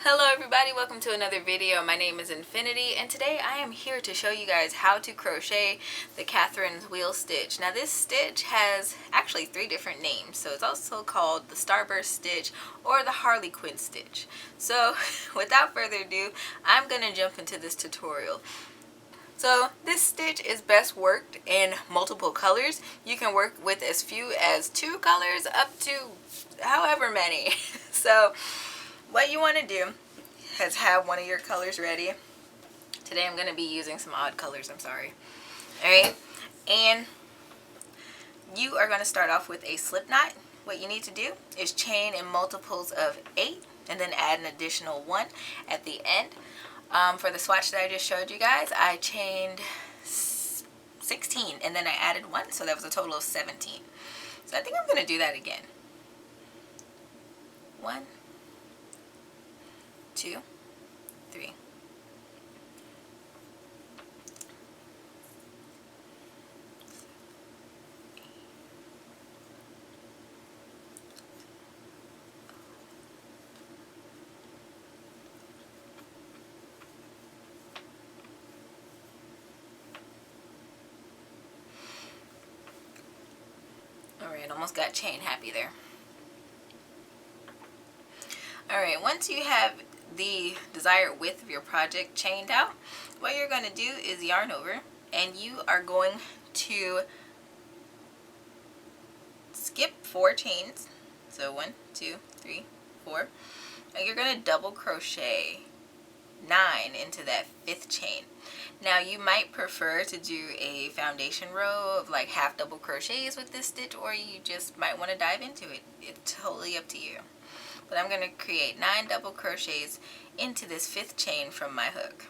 Hello everybody, welcome to another video. My name is Infiniti and today I am here to show you guys how to crochet the Catherine's wheel stitch. Now this stitch has actually 3 different names, so it's also called the Starburst stitch or the Harlequin stitch. So without further ado, I'm going to jump into this tutorial. So this stitch is best worked in multiple colors. You can work with as few as 2 colors up to however many. So what you want to do is have one of your colors ready. Today I'm going to be using some odd colors, I'm sorry. Alright, and you are going to start off with a slip knot. What you need to do is chain in multiples of 8 and then add an additional 1 at the end. For the swatch that I just showed you guys, I chained 16 and then I added 1, so that was a total of 17. So I think I'm going to do that again. 1, 2, 3. Alright, almost got chain happy there. Alright, once you have the desired width of your project chained out, what you're going to do is yarn over and you are going to skip 4 chains. So 1, 2, 3, 4. And you're going to double crochet 9 into that 5th chain. Now you might prefer to do a foundation row of like half double crochets with this stitch, or you just might want to dive into it. It's totally up to you. But I'm going to create 9 double crochets into this 5th chain from my hook.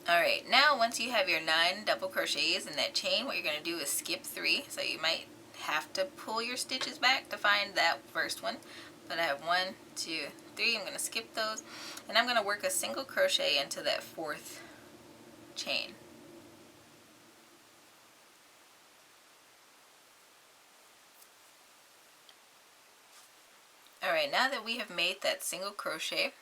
Alright, now once you have your 9 double crochets in that chain, what you're going to do is skip 3. So you might have to pull your stitches back to find that first one. But I have 1, 2, 3. I'm going to skip those. And I'm going to work a single crochet into that 4th chain. Alright, now that we have made that single crochet,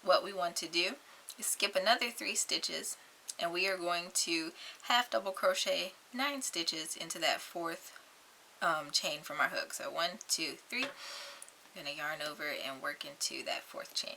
what we want to do is skip another 3 stitches, and we are going to half double crochet 9 stitches into that 4th chain from our hook. So 1, 2, 3. I'm going to yarn over and work into that 4th chain.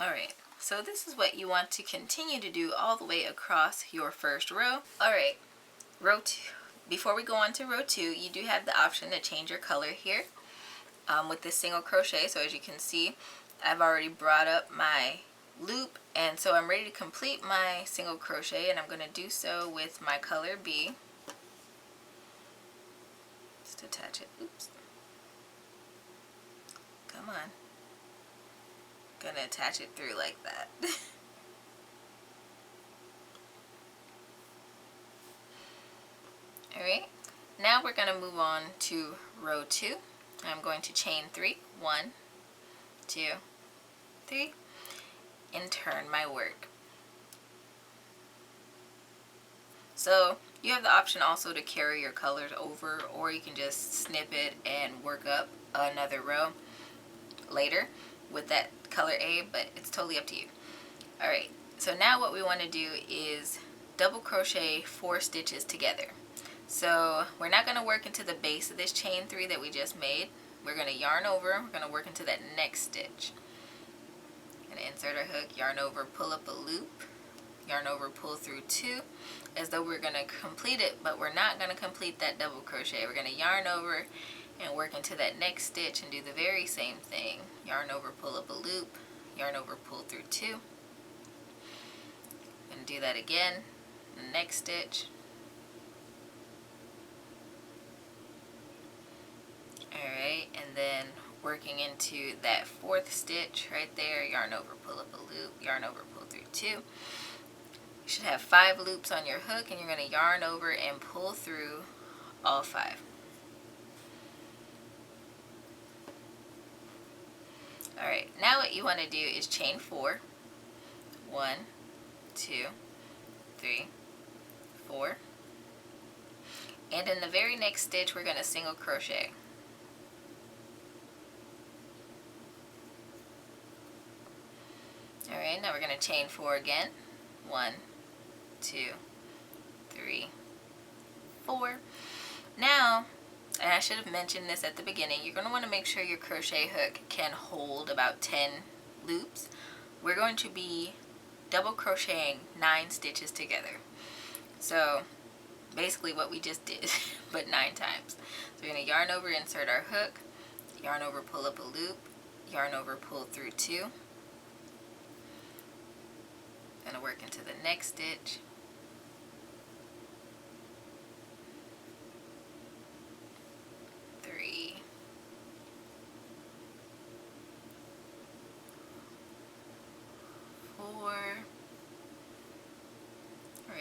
Alright, So this is what you want to continue to do all the way across your first row. Alright, row 2. Before we go on to row 2, you do have the option to change your color here with this single crochet. So as you can see, I've already brought up my loop, and so I'm ready to complete my single crochet, and I'm going to do so with my color B. Just attach it. Oops. Come on. Gonna attach it through like that. Alright, now we're going to move on to row 2. I'm going to chain 3. 1, 2, 3, and turn my work. So you have the option also to carry your colors over, or you can just snip it and work up another row later with that color A, but it's totally up to you. Alright, so now what we want to do is double crochet 4 stitches together. So we're not going to work into the base of this chain 3 that we just made. We're going to yarn over, we're going to work into that next stitch. Going to insert our hook, yarn over, pull up a loop, yarn over, pull through 2, as though we're going to complete it, but we're not going to complete that double crochet. We're going to yarn over and work into that next stitch and do the very same thing. Yarn over, pull up a loop, yarn over, pull through 2. And do that again, the next stitch. Alright, and then working into that 4th stitch right there, yarn over, pull up a loop, yarn over, pull through 2. You should have 5 loops on your hook, and you're going to yarn over and pull through all 5. Alright, now what you want to do is chain 4. 1, 2, 3, 4. And in the very next stitch, we're going to single crochet. Alright, now we're going to chain 4 again. 1, 2, 3, 4. Now, and I should have mentioned this at the beginning, you're going to want to make sure your crochet hook can hold about 10 loops. We're going to be double crocheting 9 stitches together. So basically what we just did, but 9 times. So we're going to yarn over, insert our hook, yarn over, pull up a loop, yarn over, pull through 2. Going to work into the next stitch.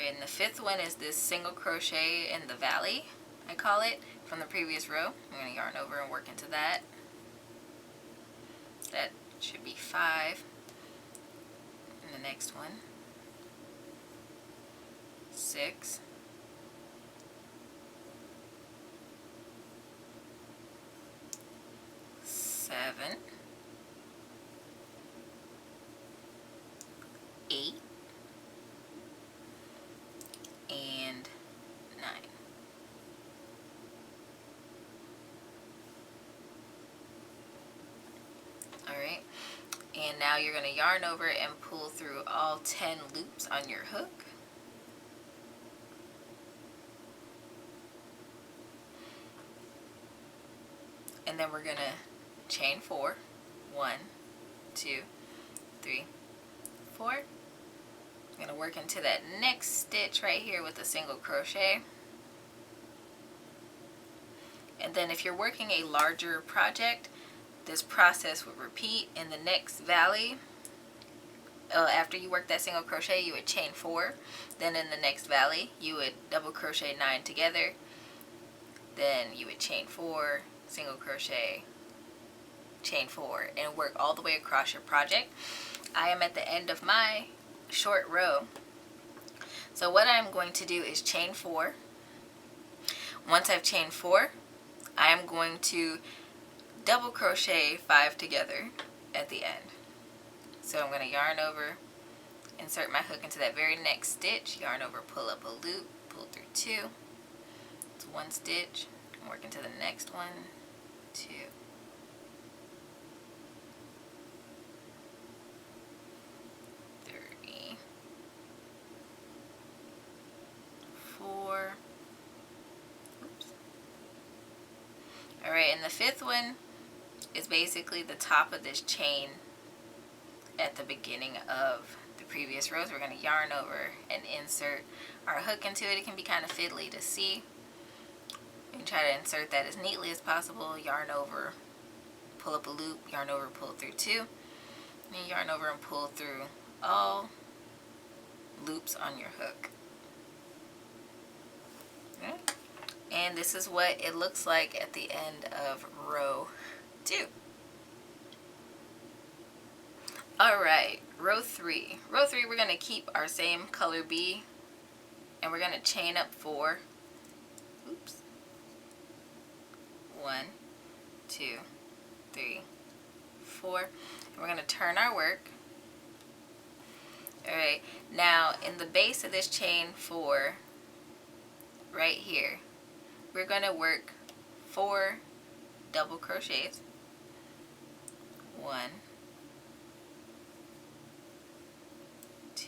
And the 5th one is this single crochet in the valley, I call it, from the previous row. I'm going to yarn over and work into that. That should be 5. And the next one, 6. 7. 8. And 9. Alright, and now you're going to yarn over and pull through all 10 loops on your hook. And then we're going to chain 4. 1, 2, 3, 4. I'm going to work into that next stitch right here with a single crochet. And then if you're working a larger project, this process would repeat in the next valley. After you work that single crochet, you would chain 4. Then in the next valley, you would double crochet 9 together. Then you would chain 4, single crochet, chain 4, and work all the way across your project. I am at the end of my short row. So what I'm going to do is chain 4. Once I've chained 4, I am going to double crochet 5 together at the end. So I'm going to yarn over, insert my hook into that very next stitch, yarn over, pull up a loop, pull through 2. It's 1 stitch, and work into the next one, 2. Alright, and the fifth one is basically the top of this chain at the beginning of the previous row. So we're going to yarn over and insert our hook into it. It can be kind of fiddly to see. You can try to insert that as neatly as possible. Yarn over, pull up a loop, yarn over, pull through two, and yarn over and pull through all loops on your hook. Okay. And this is what it looks like at the end of row 2. Alright, row 3. Row 3, we're going to keep our same color B, and we're going to chain up 4. Oops. 1, 2, 3, 4. And we're going to turn our work. Alright, now in the base of this chain 4, right here, we're going to work 4 double crochets. 1, 2,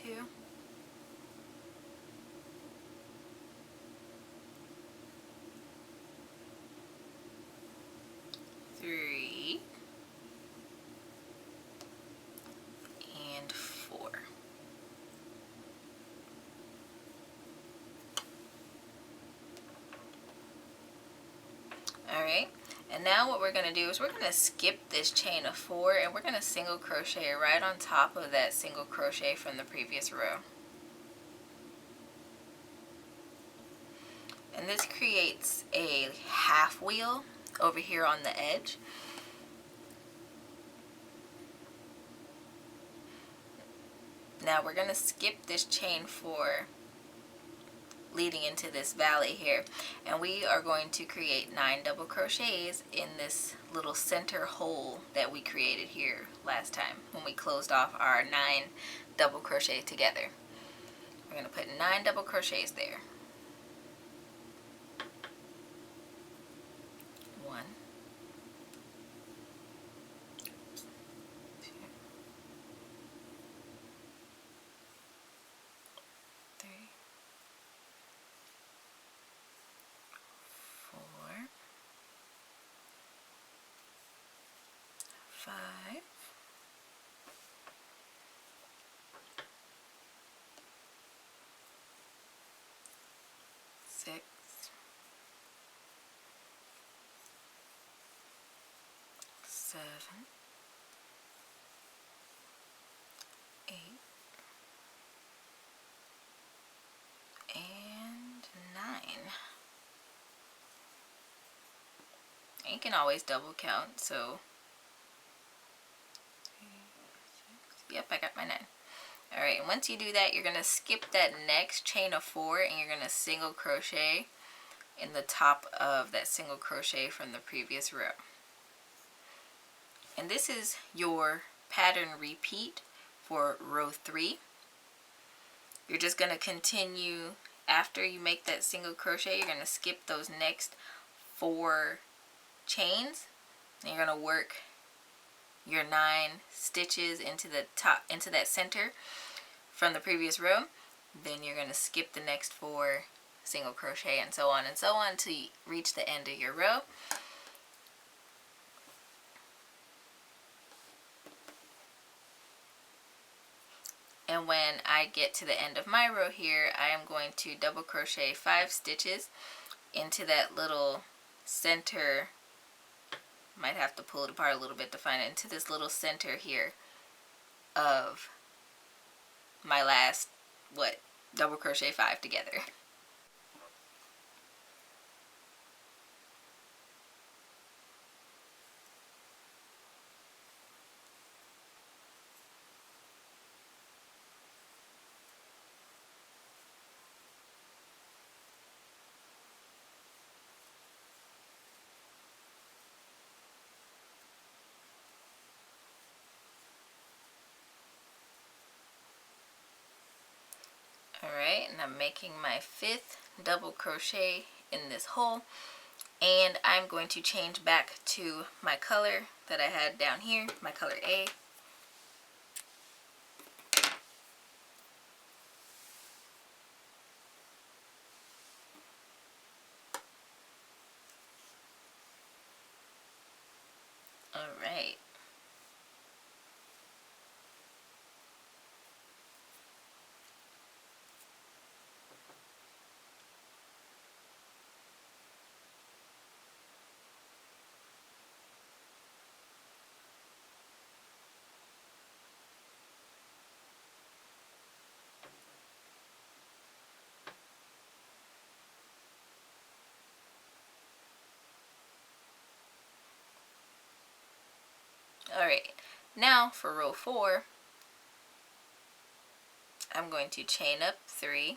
3, and 4. Alright, and now what we're going to do is we're going to skip this chain of 4 and we're going to single crochet right on top of that single crochet from the previous row. And this creates a half wheel over here on the edge. Now we're going to skip this chain 4 leading into this valley here, and we are going to create 9 double crochets in this little center hole that we created here last time when we closed off our 9 double crochet together. We're going to put 9 double crochets there. 1, 2, 3, 4, 5, 6, 7, 8, and 9. And you can always double count, so 3, 6, yep, I got my 9. Alright, and once you do that, you're going to skip that next chain of 4 and you're going to single crochet in the top of that single crochet from the previous row. And this is your pattern repeat for row 3. You're just going to continue after you make that single crochet. You're going to skip those next 4 chains and you're going to work your 9 stitches into the top, into that center from the previous row. Then you're going to skip the next 4 single crochet and so on until you reach the end of your row. And when I get to the end of my row here, I am going to double crochet 5 stitches into that little center. Might have to pull it apart a little bit to find it, into this little center here of my last, double crochet 5 together. Alright, and I'm making my 5th double crochet in this hole, and I'm going to change back to my color that I had down here, my color A. right. Alright, now for row 4, I'm going to chain up 3,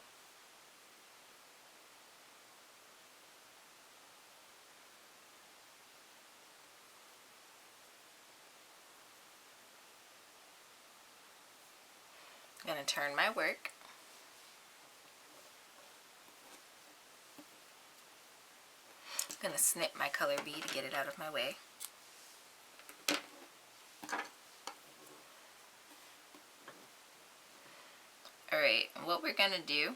I'm going to turn my work, I'm going to snip my color bee to get it out of my way. Alright, what we're going to do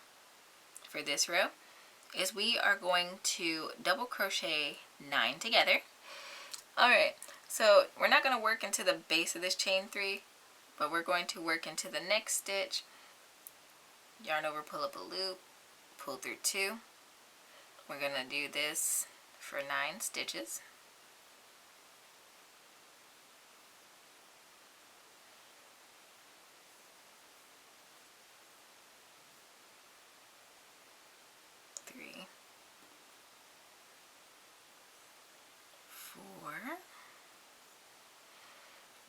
for this row is we are going to double crochet 9 together. Alright, so we're not going to work into the base of this chain 3, but we're going to work into the next stitch. Yarn over, pull up a loop, pull through 2. We're going to do this for 9 stitches.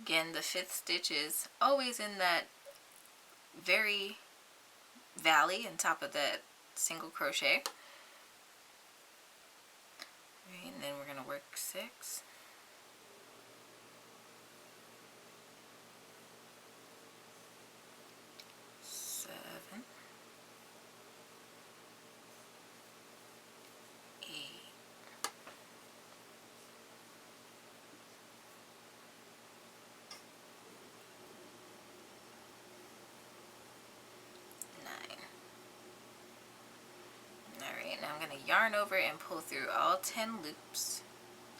Again, the 5th stitch is always in that very valley on top of that single crochet. Right, and then we're going to work 6. I'm going to yarn over and pull through all 10 loops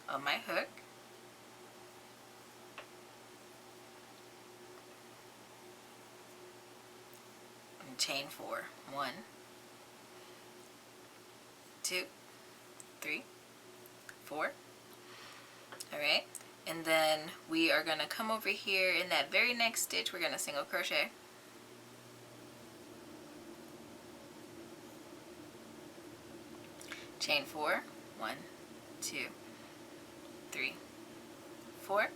of my hook. And chain 4. 1, 2, 3, 4. Alright, and then we are going to come over here in that very next stitch, we're going to single crochet. Chain 4, 1, 2, 3, 4,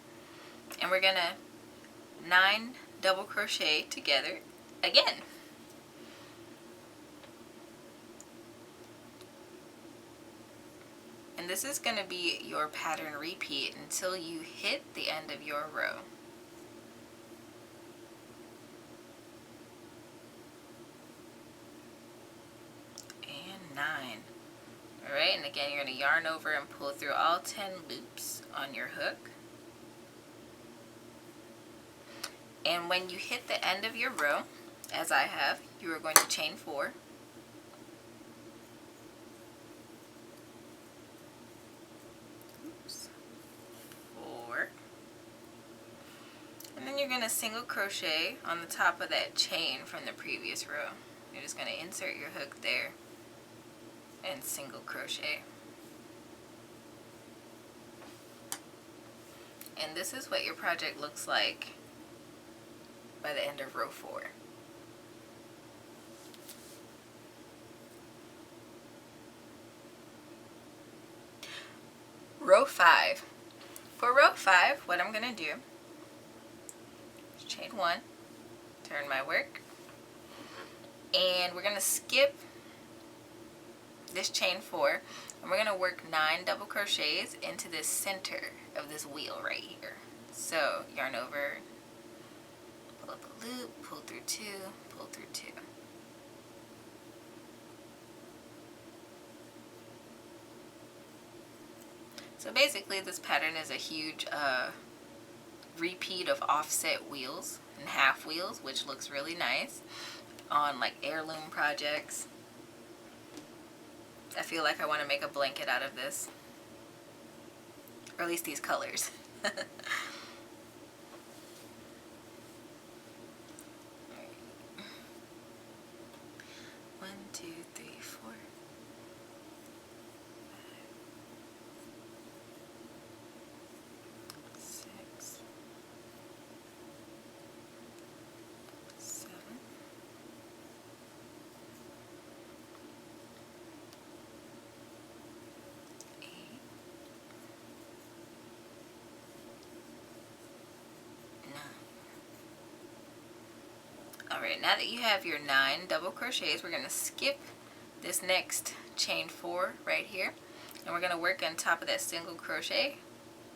and we're going to 9 double crochet together again. And this is going to be your pattern repeat until you hit the end of your row. And 9. Alright, and again you're going to yarn over and pull through all 10 loops on your hook. And when you hit the end of your row, as I have, you are going to chain 4. Oops. 4. And then you're going to single crochet on the top of that chain from the previous row. You're just going to insert your hook there and single crochet. And this is what your project looks like by the end of row 4. Row 5. For row 5, what I'm going to do is chain 1, turn my work, and we're going to skip this chain 4, and we're going to work 9 double crochets into the center of this wheel right here. So yarn over, pull up a loop, pull through 2, pull through 2. So basically this pattern is a huge repeat of offset wheels and half wheels, which looks really nice on like heirloom projects. I feel like I want to make a blanket out of this, or at least these colors. Alright, now that you have your 9 double crochets, we're going to skip this next chain 4 right here, and we're going to work on top of that single crochet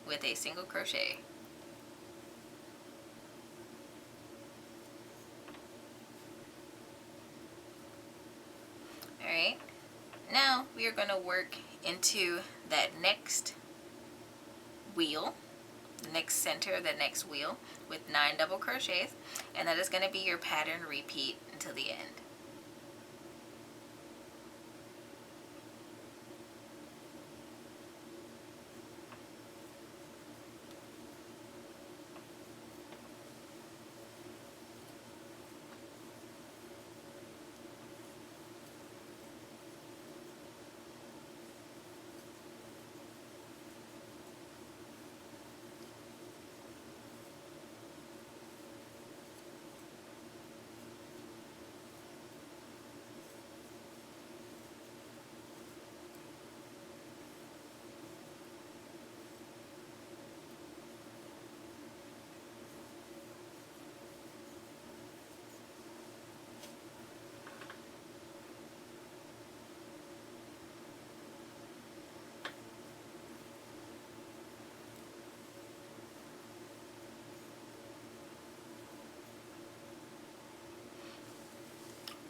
with a single crochet. Alright, now we are going to work into that next wheel, the next center of the next wheel with 9 double crochets, and that is going to be your pattern repeat until the end.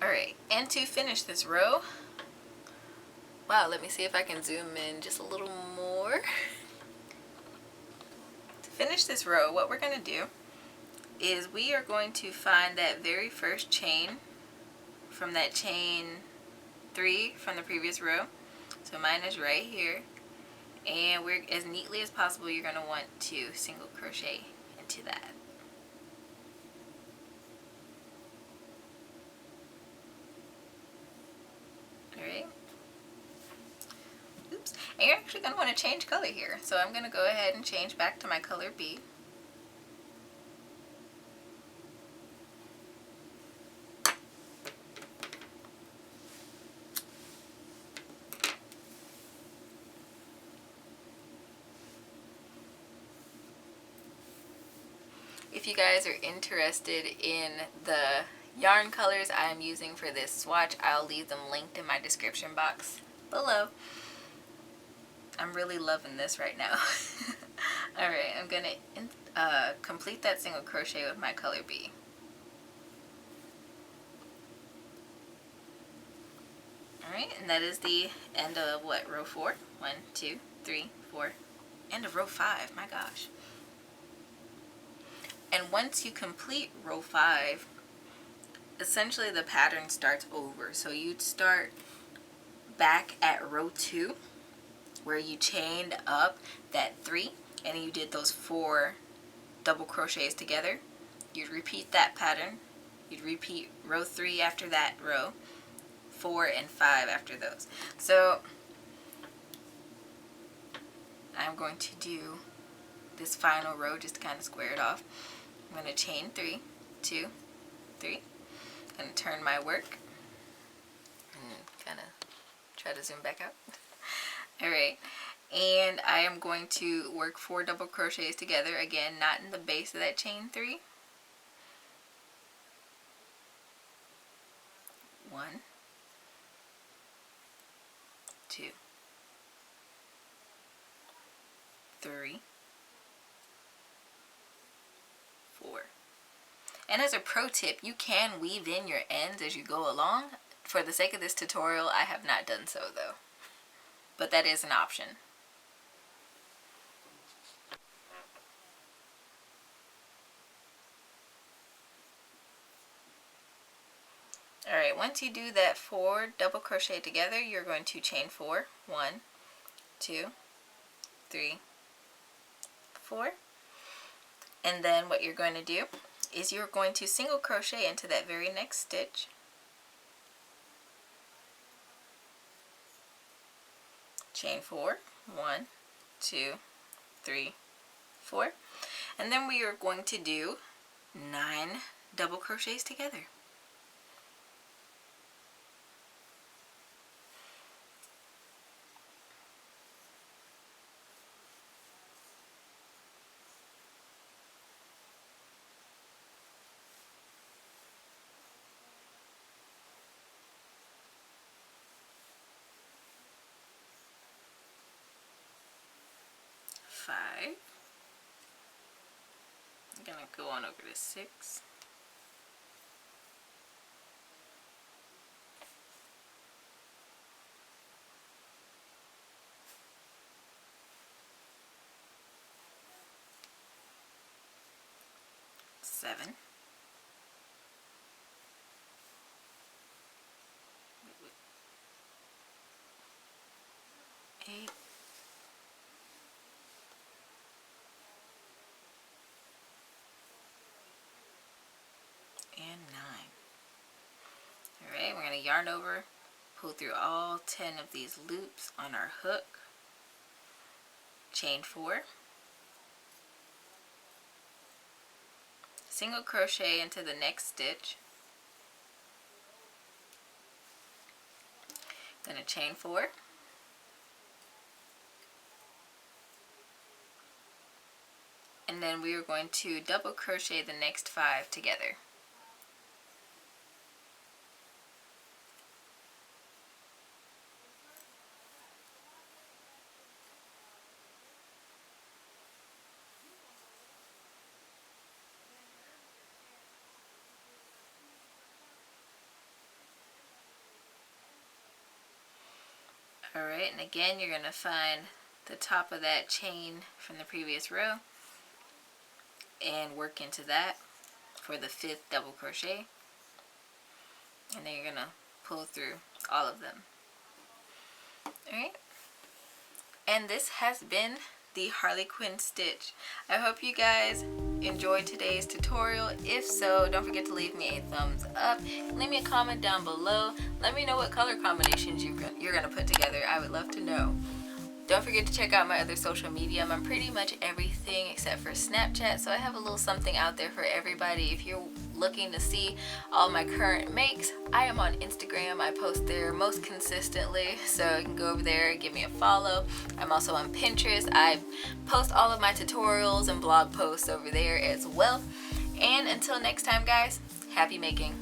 Alright, and to finish this row, wow, let me see if I can zoom in just a little more. To finish this row, what we're going to do is we are going to find that very first chain from that chain 3 from the previous row. So mine is right here, and we're, as neatly as possible, you're going to want to single crochet into that. Alright. Oops. And you're actually going to want to change color here. So I'm going to go ahead and change back to my color B. If you guys are interested in the yarn colors I am using for this swatch, I'll leave them linked in my description box below. I'm really loving this right now. Alright, I'm going to complete that single crochet with my color B. Alright, and that is the end of what, row 4? 1, 2, 3, 4. End of row 5, my gosh. And once you complete row 5, essentially the pattern starts over. So you'd start back at row 2 where you chained up that 3 and you did those 4 double crochets together. You'd repeat that pattern. You'd repeat row 3 after that row, 4 and 5 after those. So I'm going to do this final row just to kind of square it off. I'm going to chain 3, 2, 3. I'm going to turn my work and kind of try to zoom back out. Alright, and I am going to work 4 double crochets together, again not in the base of that chain 3. 1, 2, 3, 4. And as a pro tip, you can weave in your ends as you go along. For the sake of this tutorial, I have not done so though, but that is an option. Alright, once you do that 4 double crochet together, you're going to chain 4. 1, 2, 3, 4. And then what you're going to do is you're going to single crochet into that very next stitch. Chain 4. 1, 2, 3, 4. And then we are going to do 9 double crochets together. 5. I'm gonna go on over to 6. Seven. 8. And 9. Alright, we're going to yarn over, pull through all 10 of these loops on our hook, chain 4, single crochet into the next stitch, then a chain 4, and then we are going to double crochet the next 5 together. Alright, and again you're going to find the top of that chain from the previous row and work into that for the 5th double crochet, and then you're going to pull through all of them. Alright, and this has been the Harlequin stitch. I hope you guys enjoyed today's tutorial. If so, don't forget to leave me a thumbs up. Leave me a comment down below. Let me know what color combinations you're gonna put together. I would love to know. Don't forget to check out my other social media. I'm on pretty much everything except for Snapchat, so I have a little something out there for everybody. If you're looking to see all my current makes, I am on Instagram. I post there most consistently, so you can go over there and give me a follow. I'm also on Pinterest. I post all of my tutorials and blog posts over there as well. And until next time, guys, happy making.